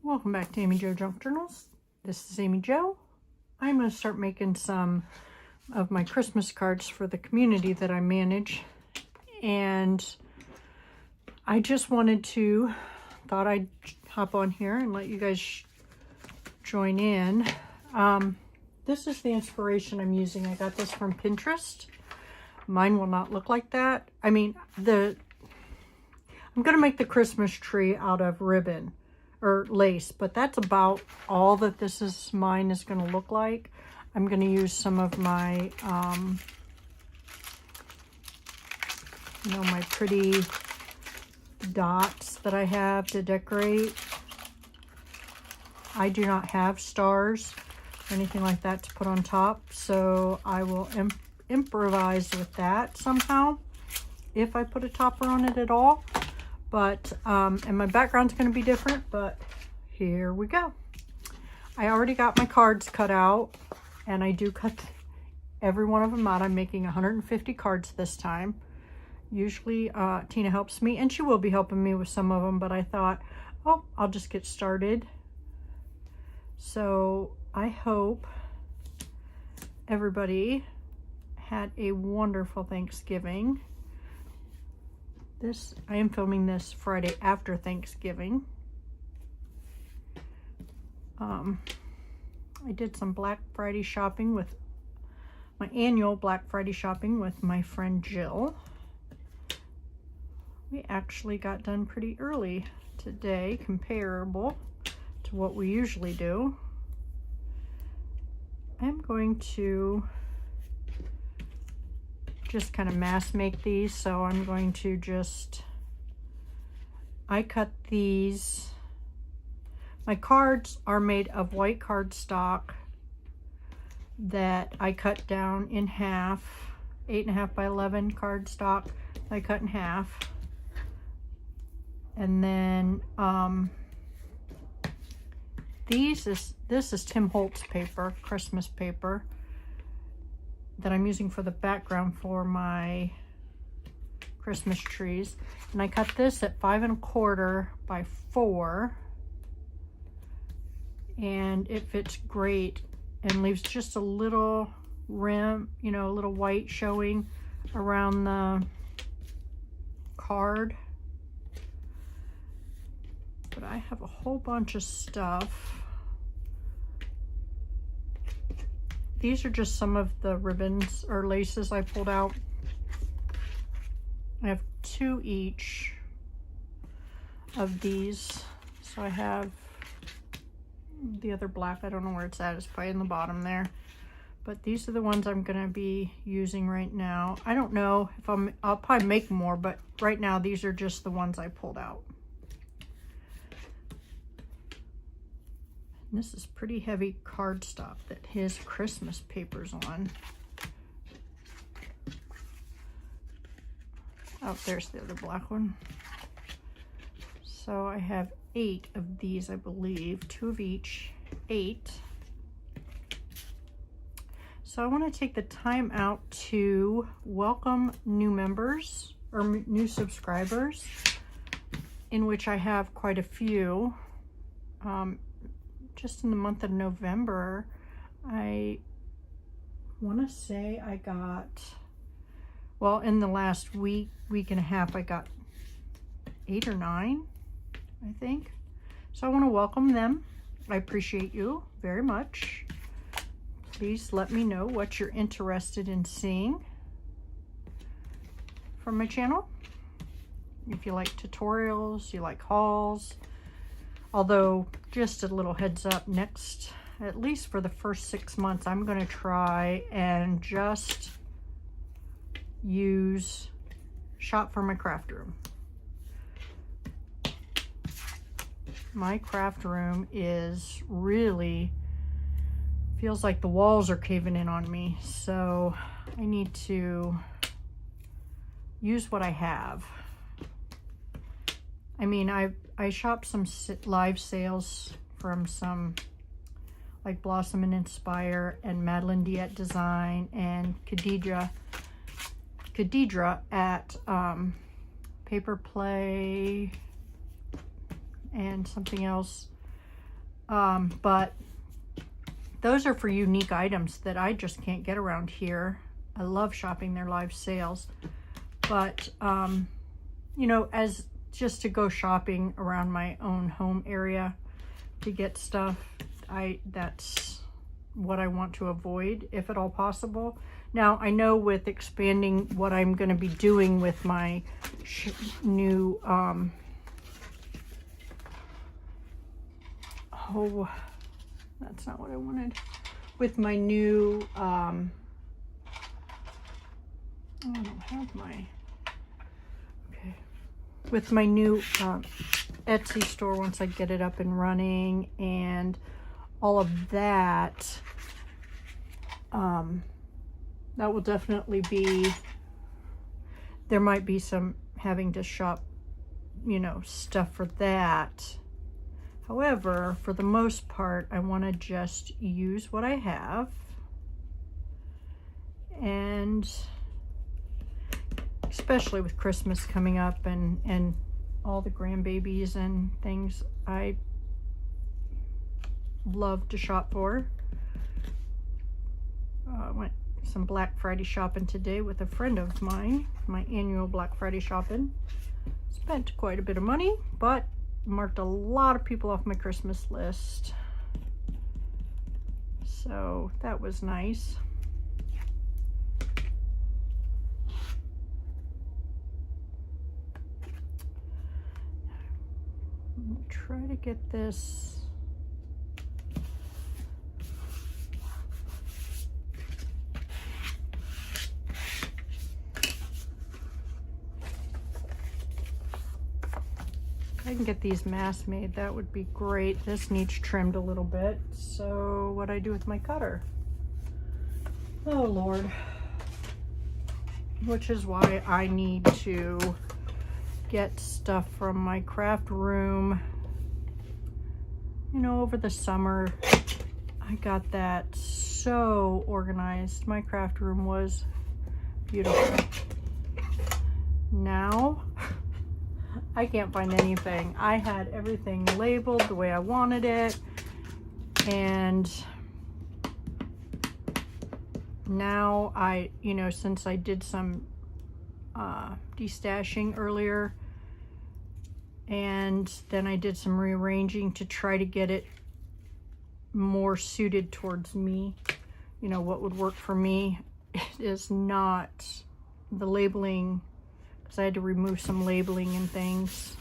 Welcome back to Amy Jo Junk Journals. This is Amy Jo. I'm going to start making some of my Christmas cards for the community that I manage. And I just thought I'd hop on here and let you guys join in. This is the inspiration I'm using. I got this from Pinterest. Mine will not look like that. I'm going to make the Christmas tree out of ribbon or lace, but that's about all that mine is going to look like. I'm going to use some of my, my pretty dots that I have to decorate. I do not have stars or anything like that to put on top, so I will improvise with that somehow if I put a topper on it at all. But, and my background's going to be different, but here we go. I already got my cards cut out, and I do cut every one of them out. I'm making 150 cards this time. Usually Tina helps me, and she will be helping me with some of them, but I thought, oh, I'll just get started. So I hope everybody had a wonderful Thanksgiving. I am filming this Friday after Thanksgiving. I did some Black Friday shopping with my annual Black Friday shopping with my friend Jill. We actually got done pretty early today, comparable to what we usually do. I'm going to just kind of mass make these, so I'm going to I cut these. My cards are made of white cardstock that I cut down in half, 8.5 by 11 cardstock I cut in half. And then this is Tim Holtz paper, Christmas paper, that I'm using for the background for my Christmas trees. And I cut this at 5 1/4 by 4, and it fits great and leaves just a little rim, a little white showing around the card. But I have a whole bunch of stuff. These are just some of the ribbons or laces I pulled out. I have 2 each of these. So I have the other black, I don't know where it's at, it's probably in the bottom there. But these are the ones I'm gonna be using right now. I don't know if I'll probably make more, but right now these are just the ones I pulled out. This is pretty heavy cardstock that his Christmas paper's on. Oh, there's the other black one. So I have 8 of these, I believe, 2 of each, 8. So I want to take the time out to welcome new members or new subscribers, in which I have quite a few. Just in the month of November, I want to say I got, well, in the last week and a half, I got 8 or 9, I think. So I want to welcome them. I appreciate you very much. Please let me know what you're interested in seeing from my channel. If you like tutorials, you like hauls. Although, just a little heads up, next, at least for the first 6 months, I'm going to try and just shop for my craft room. My craft room is really, feels like the walls are caving in on me, so I need to use what I have. I mean, I shopped some live sales from some, like Blossom and Inspire and Madeline Diet Design and Khadidra at Paper Play and something else. But those are for unique items that I just can't get around here. I love shopping their live sales. But, you know, as just to go shopping around my own home area to get stuff, that's what I want to avoid, if at all possible. Now, I know with expanding what I'm going to be doing with my new, oh, that's not what I wanted. With my new, oh, I don't have my, okay. With my new Etsy store, once I get it up and running and all of that, that will definitely be, there might be some having to shop, you know, stuff for that. However, for the most part, I want to just use what I have. And especially with Christmas coming up and all the grandbabies and things, I love to shop for. I went some Black Friday shopping today with a friend of mine, my annual Black Friday shopping. Spent quite a bit of money, but marked a lot of people off my Christmas list. So that was nice. I'm gonna try to get this. If I can get these masks made, that would be great. This needs trimmed a little bit. So what do I do with my cutter? Oh Lord. Which is why I need to get stuff from my craft room. You know, over the summer, I got that so organized. My craft room was beautiful. Now, I can't find anything. I had everything labeled the way I wanted it, and now you know, since I did some destashing earlier, and then I did some rearranging to try to get it more suited towards me, you know, what would work for me. It is not the labeling, because I had to remove some labeling and things.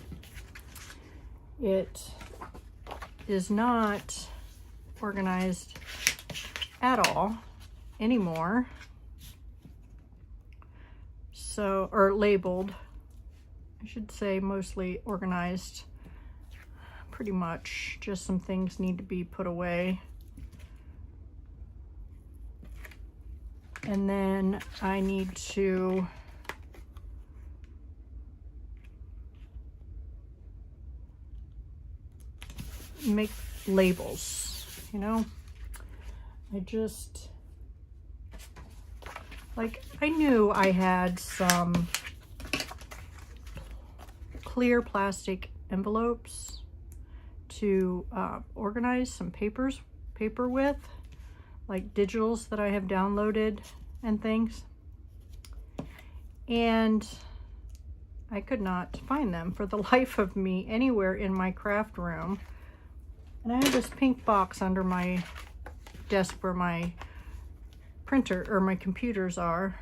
It is not organized at all anymore. So, or labeled, I should say, mostly organized. Pretty much, just some things need to be put away. And then I need to make labels, you know. I just, like, I knew I had some clear plastic envelopes to organize some paper with, like digitals that I have downloaded and things, and I could not find them for the life of me anywhere in my craft room. And I have this pink box under my desk where my printer or my computers are,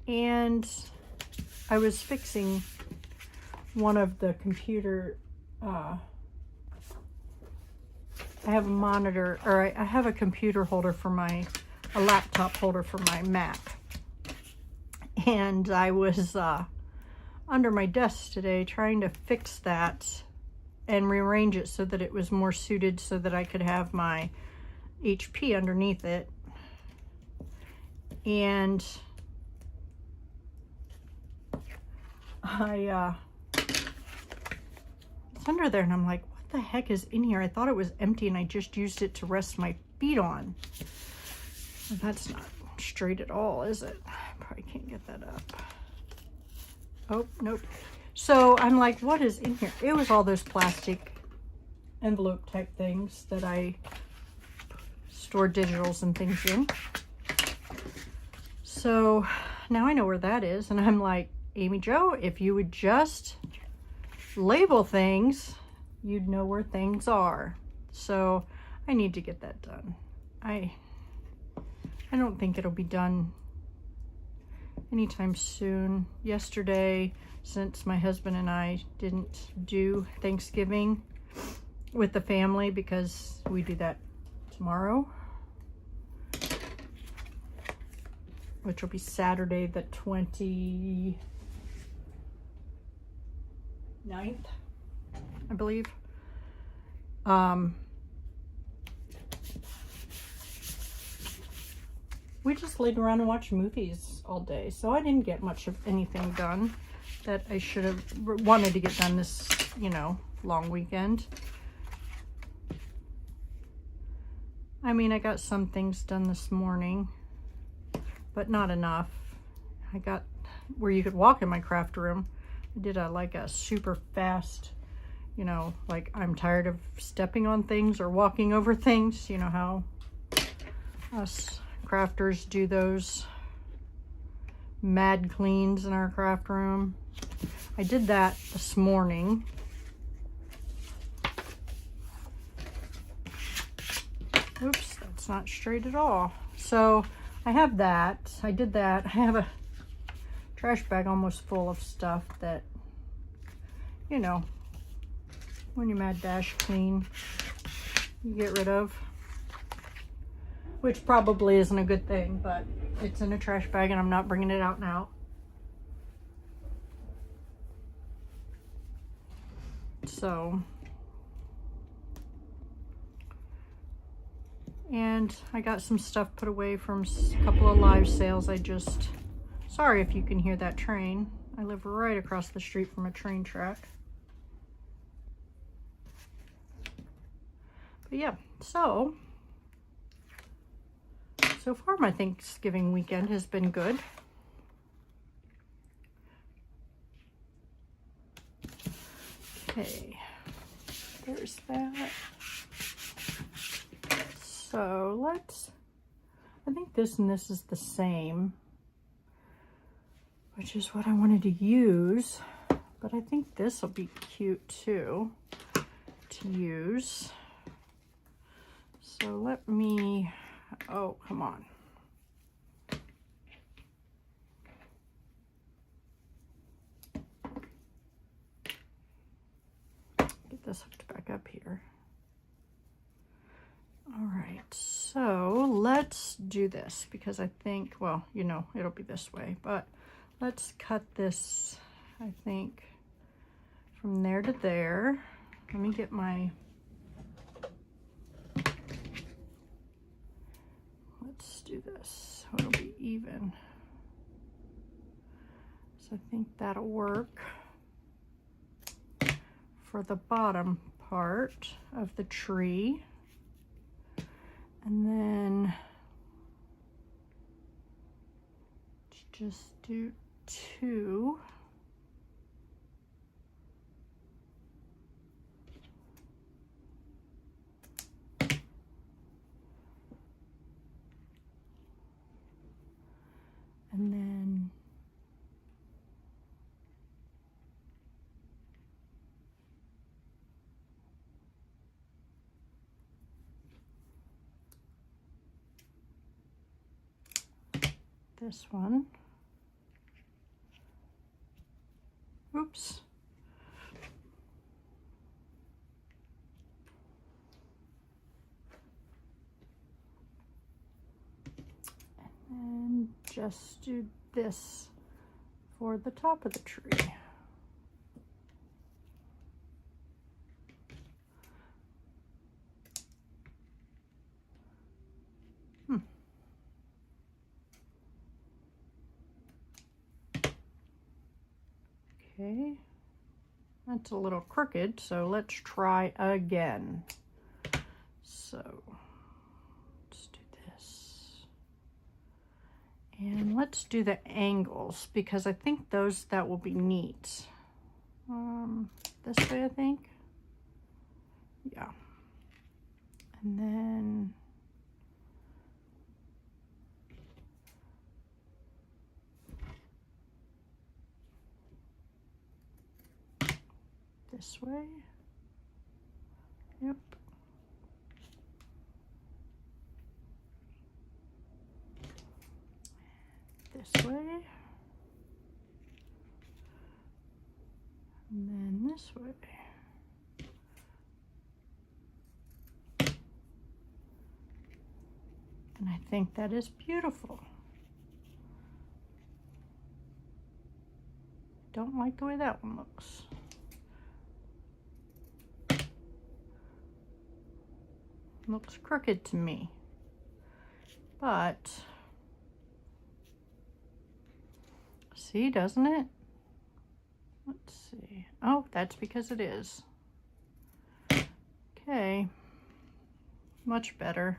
and I was fixing one of the computer, I have a monitor, or I have a computer holder for a laptop holder for my Mac. And I was under my desk today trying to fix that and rearrange it so that it was more suited so that I could have my HP underneath it. And it's under there, and I'm like, what the heck is in here? I thought it was empty and I just used it to rest my feet on. Well, that's not straight at all, is it? I probably can't get that up. Oh, nope. So I'm like, what is in here? It was all those plastic envelope type things that I store digitals and things in. So now I know where that is, and I'm like, Amy Jo, if you would just label things, you'd know where things are. So I need to get that done. I don't think it'll be done anytime soon. Yesterday, since my husband and I didn't do Thanksgiving with the family because we do that tomorrow, which will be Saturday the 29th, I believe. We just laid around and watched movies all day, so I didn't get much of anything done that I should have wanted to get done this, you know, long weekend. I mean, I got some things done this morning, but not enough. I got where you could walk in my craft room. I did like a super fast, you know, like I'm tired of stepping on things or walking over things. You know how us crafters do those mad cleans in our craft room. I did that this morning. Oops, that's not straight at all. So I have that. I did that. I have a trash bag almost full of stuff that, you know, when you mad dash clean, you get rid of. Which probably isn't a good thing, but it's in a trash bag and I'm not bringing it out now. So, and I got some stuff put away from a couple of live sales. Sorry if you can hear that train. I live right across the street from a train track. But yeah, so far my Thanksgiving weekend has been good. Okay, there's that. So I think this and this is the same, which is what I wanted to use, but I think this will be cute too to use. So let me, oh, come on. Get this hooked back up here. All right, so let's do this because I think, well, you know, it'll be this way, but let's cut this, I think, from there to there. Let me get my, let's do this so it'll be even. So I think that'll work for the bottom part of the tree. And then just do 2. And then this one. Oops. And just do this for the top of the tree. Okay, that's a little crooked, so let's try again. So let's do this. And let's do the angles because I think that will be neat. This way, I think. Yeah. And then this way. Yep. This way. And then this way. And I think that is beautiful. Don't like the way that one looks. Looks crooked to me. But, see, doesn't it? Let's see. Oh, that's because it is. Okay. Much better.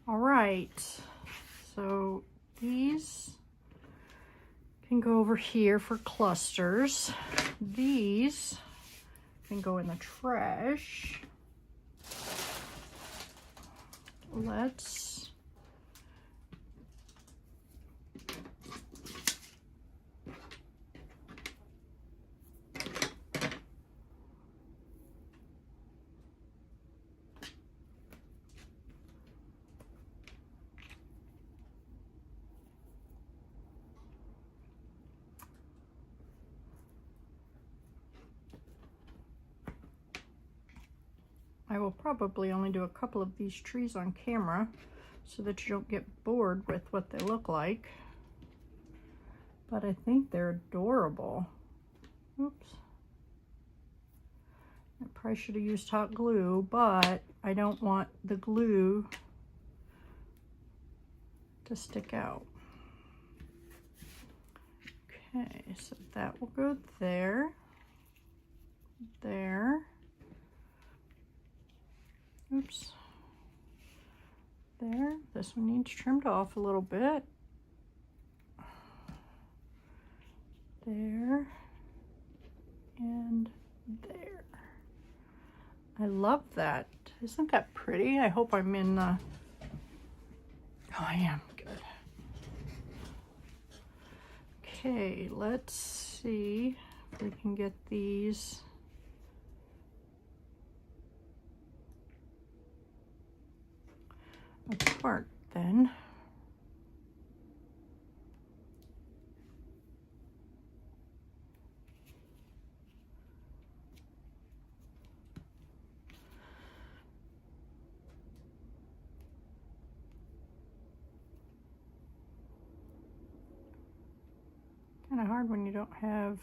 All right. So these can go over here for clusters. These can go in the trash. Let's I will probably only do a couple of these trees on camera so that you don't get bored with what they look like. But I think they're adorable. Oops. I probably should have used hot glue, but I don't want the glue to stick out. Okay, so that will go there, there. Oops. There. This one needs trimmed off a little bit. There. And there. I love that. Isn't that pretty? I hope I'm in the... Oh, I am. Good. Okay, let's see if we can get these... apart then. Kind of hard when you don't have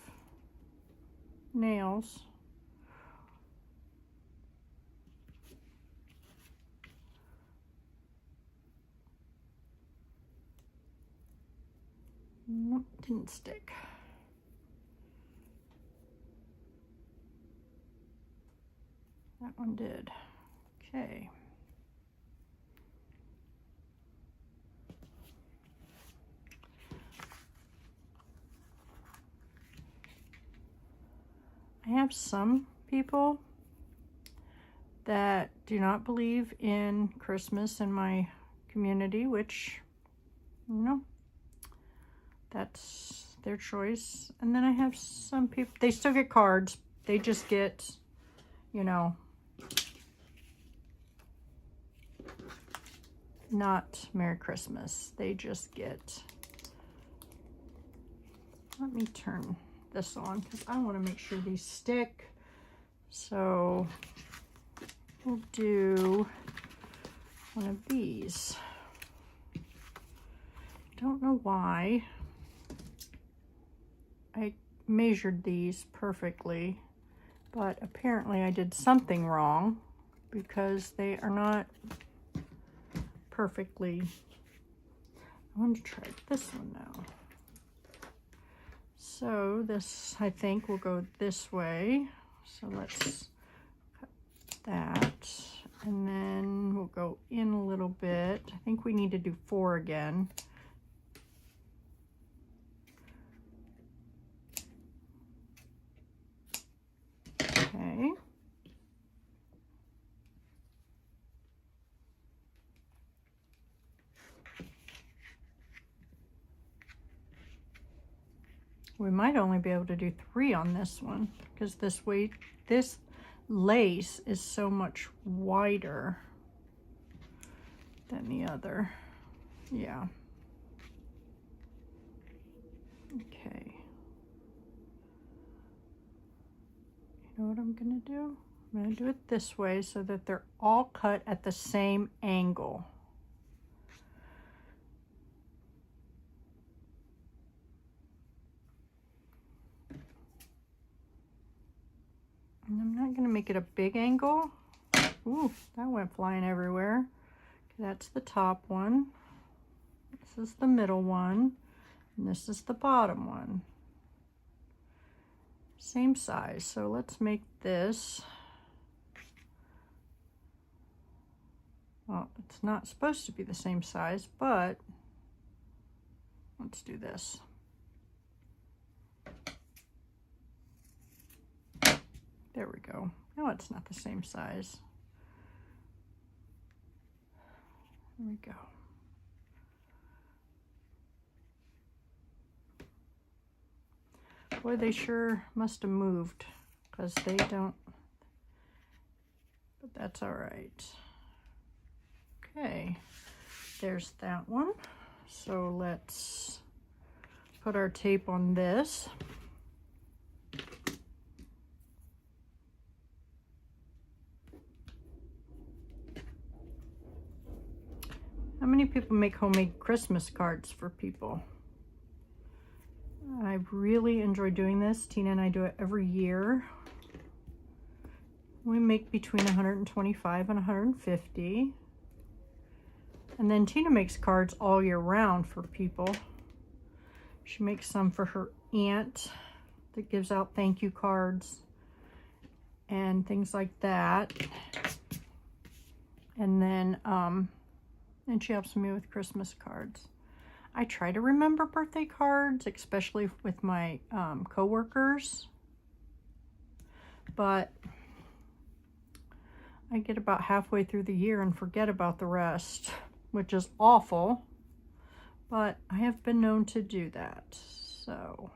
nails. Nope, didn't stick. That one did. Okay. I have some people that do not believe in Christmas in my community, which, you know, that's their choice. And then I have some people, they still get cards. They just get, you know, not Merry Christmas. They just get, let me turn this on because I want to make sure these stick. So we'll do one of these. Don't know why I measured these perfectly, but apparently I did something wrong because they are not perfectly. I want to try this one now. So this, I think, will go this way. So let's cut that. And then we'll go in a little bit. I think we need to do 4 again. Okay. We might only be able to do 3 on this one because this lace is so much wider than the other. Yeah. Okay. You know what I'm gonna do? I'm gonna do it this way so that they're all cut at the same angle. And I'm not gonna make it a big angle. Ooh, that went flying everywhere. That's the top one. This is the middle one. And this is the bottom one. Same size. So let's make this. Well, it's not supposed to be the same size, but let's do this. There we go. No, it's not the same size. There we go. Boy, they sure must have moved because they don't, but that's all right. Okay, there's that one. So let's put our tape on this. How many people make homemade Christmas cards for people? I really enjoy doing this. Tina and I do it every year. We make between 125 and 150. And then Tina makes cards all year round for people. She makes some for her aunt that gives out thank you cards and things like that. And then and she helps me with Christmas cards. I try to remember birthday cards, especially with my coworkers, but I get about halfway through the year and forget about the rest, which is awful, but I have been known to do that. So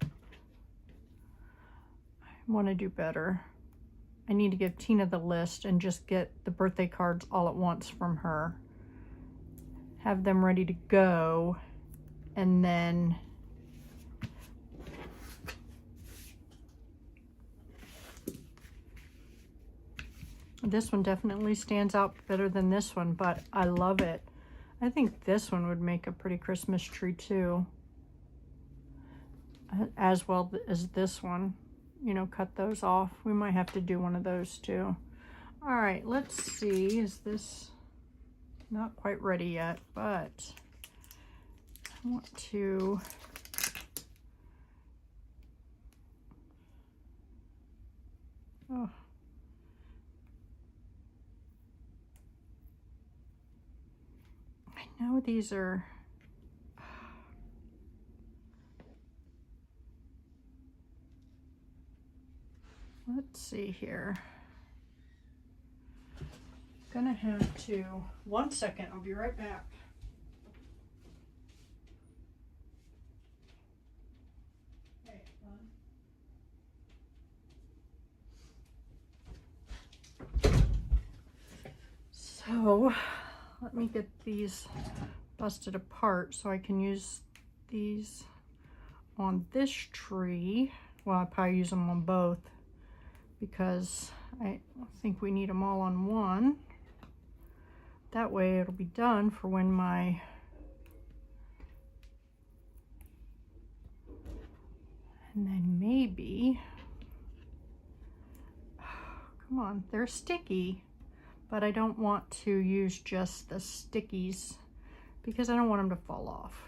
I want to do better. I need to give Tina the list and just get the birthday cards all at once from her. Have them ready to go, and then this one definitely stands out better than this one, but I love it. I think this one would make a pretty Christmas tree too, as well as this one. You know, cut those off. We might have to do one of those too. All right, let's see. Is this not quite ready yet, but I want to I know these are let's see here. Gonna have to, 1 second, I'll be right back. So let me get these busted apart so I can use these on this tree. Well, I'll probably use them on both because I think we need them all on one. That way it'll be done for when my and then maybe, come on, they're sticky, but I don't want to use just the stickies because I don't want them to fall off.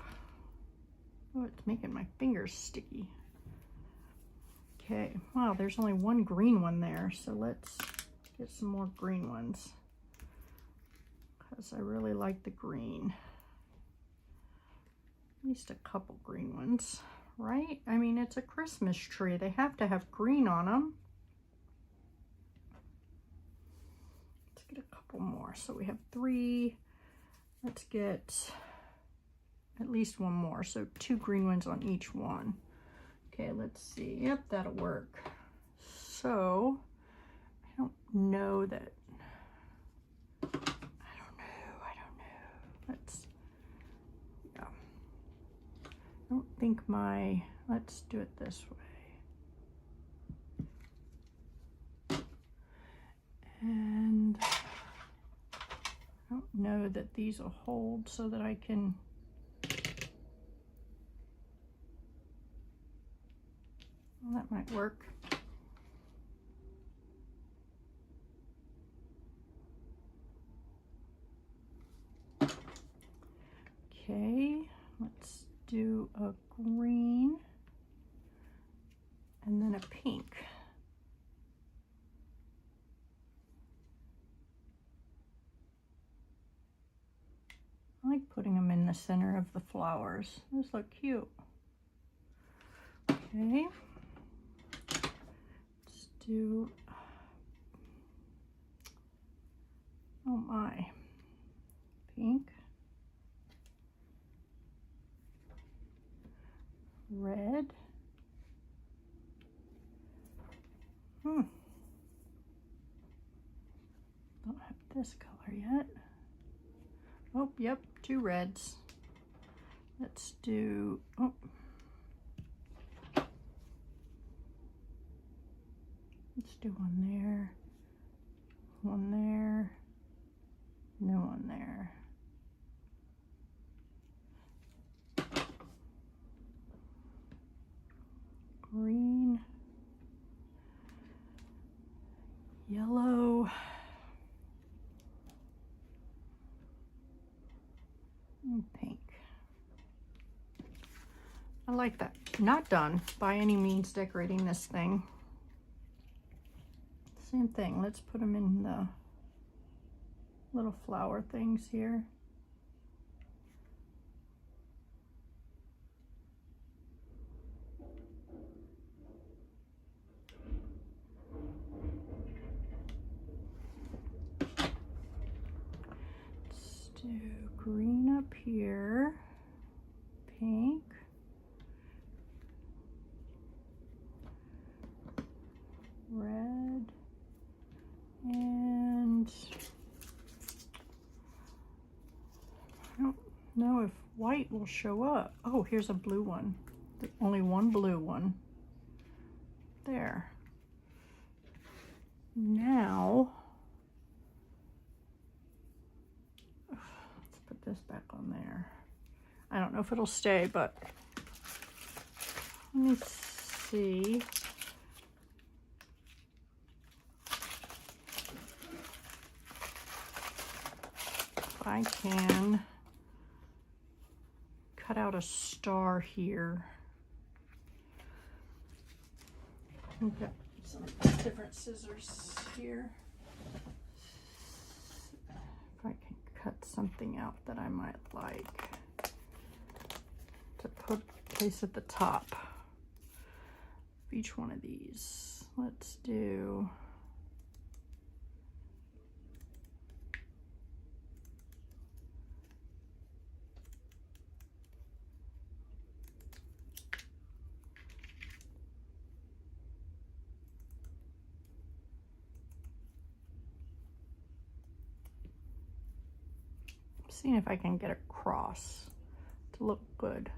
Oh, it's making my fingers sticky. Okay, wow, there's only one green one there, so let's get some more green ones because I really like the green. At least a couple green ones, right? I mean, it's a Christmas tree. They have to have green on them. Let's get a couple more. So we have 3. Let's get at least one more. So 2 green ones on each one. Okay, let's see. Yep, that'll work. So I don't know that. I don't know. Let's, yeah. I don't think let's do it this way. And I don't know that these will hold so that I can. Well, that might work. Okay, let's do a green and then a pink. I like putting them in the center of the flowers. Those look cute. Okay, let's do, oh my, pink, red, don't have this color yet. Oh, yep, 2 reds. Let's do, oh. Let's do one there, and then one there. Green, yellow, and pink. I like that. Not done by any means decorating this thing. Same thing, let's put them in the little flower things here. Let's do green up here, pink, red, and I don't know if white will show up. Oh, here's a blue one. There's only one blue one. There. Now, let's put this back on there. I don't know if it'll stay, but let me see. I can cut out a star here. We've got some different scissors here. If I can cut something out that I might like to place at the top of each one of these. Let's do seeing if I can get a cross to look good.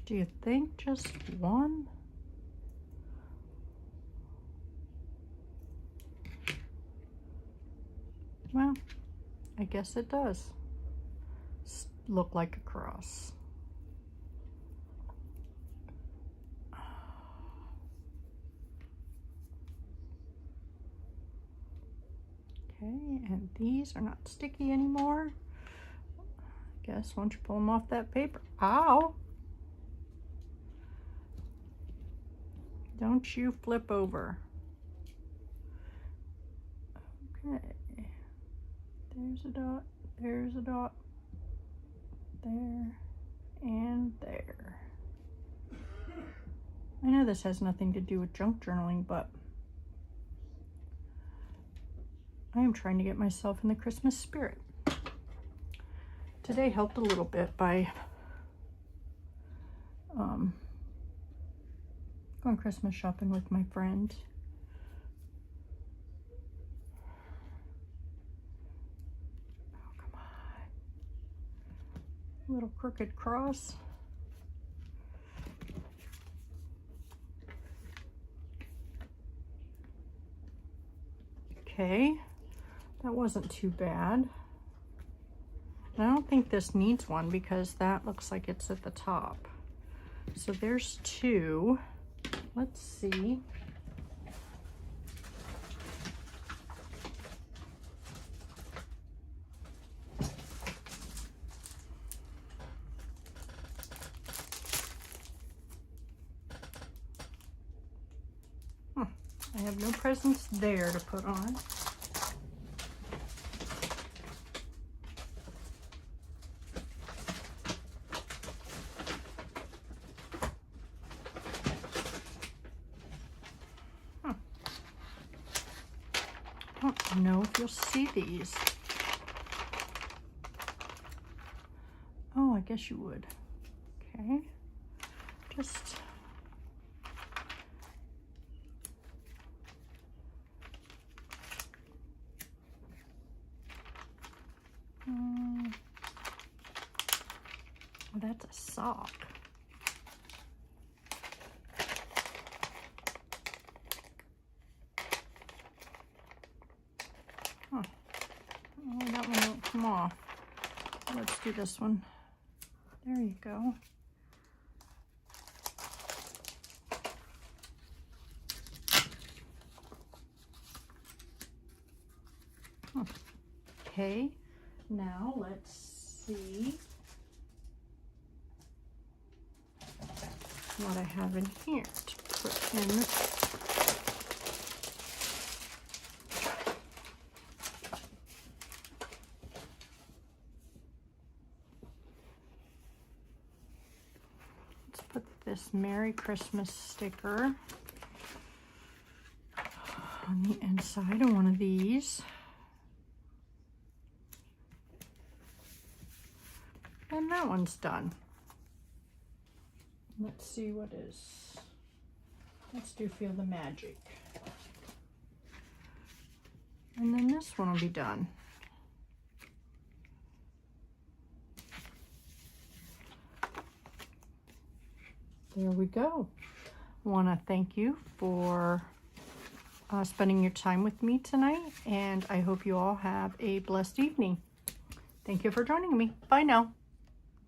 Do you think just one? Well, I guess it does look like a cross. Okay, and these are not sticky anymore. I guess once you pull them off that paper, ow! Don't you flip over. Okay. There's a dot, there's a dot, there, and there. I know this has nothing to do with junk journaling, but I am trying to get myself in the Christmas spirit. Today helped a little bit by going Christmas shopping with my friend. Oh, come on. Little crooked cross. Okay, that wasn't too bad. I don't think this needs one because that looks like it's at the top. So there's two. Let's see. I have no presents there to put on. I don't know if you'll see these. Oh, I guess you would. Okay. Just oh, that's a sock. Huh. Oh, that one won't come off. Let's do this one. There you go. Huh. Okay, now let's see what I have in here to put in. Let's put this Merry Christmas sticker on the inside of one of these. And that one's done. Let's see what is. Let's do Feel the Magic. And then this one will be done. There we go. I want to thank you for spending your time with me tonight, and I hope you all have a blessed evening. Thank you for joining me. Bye now.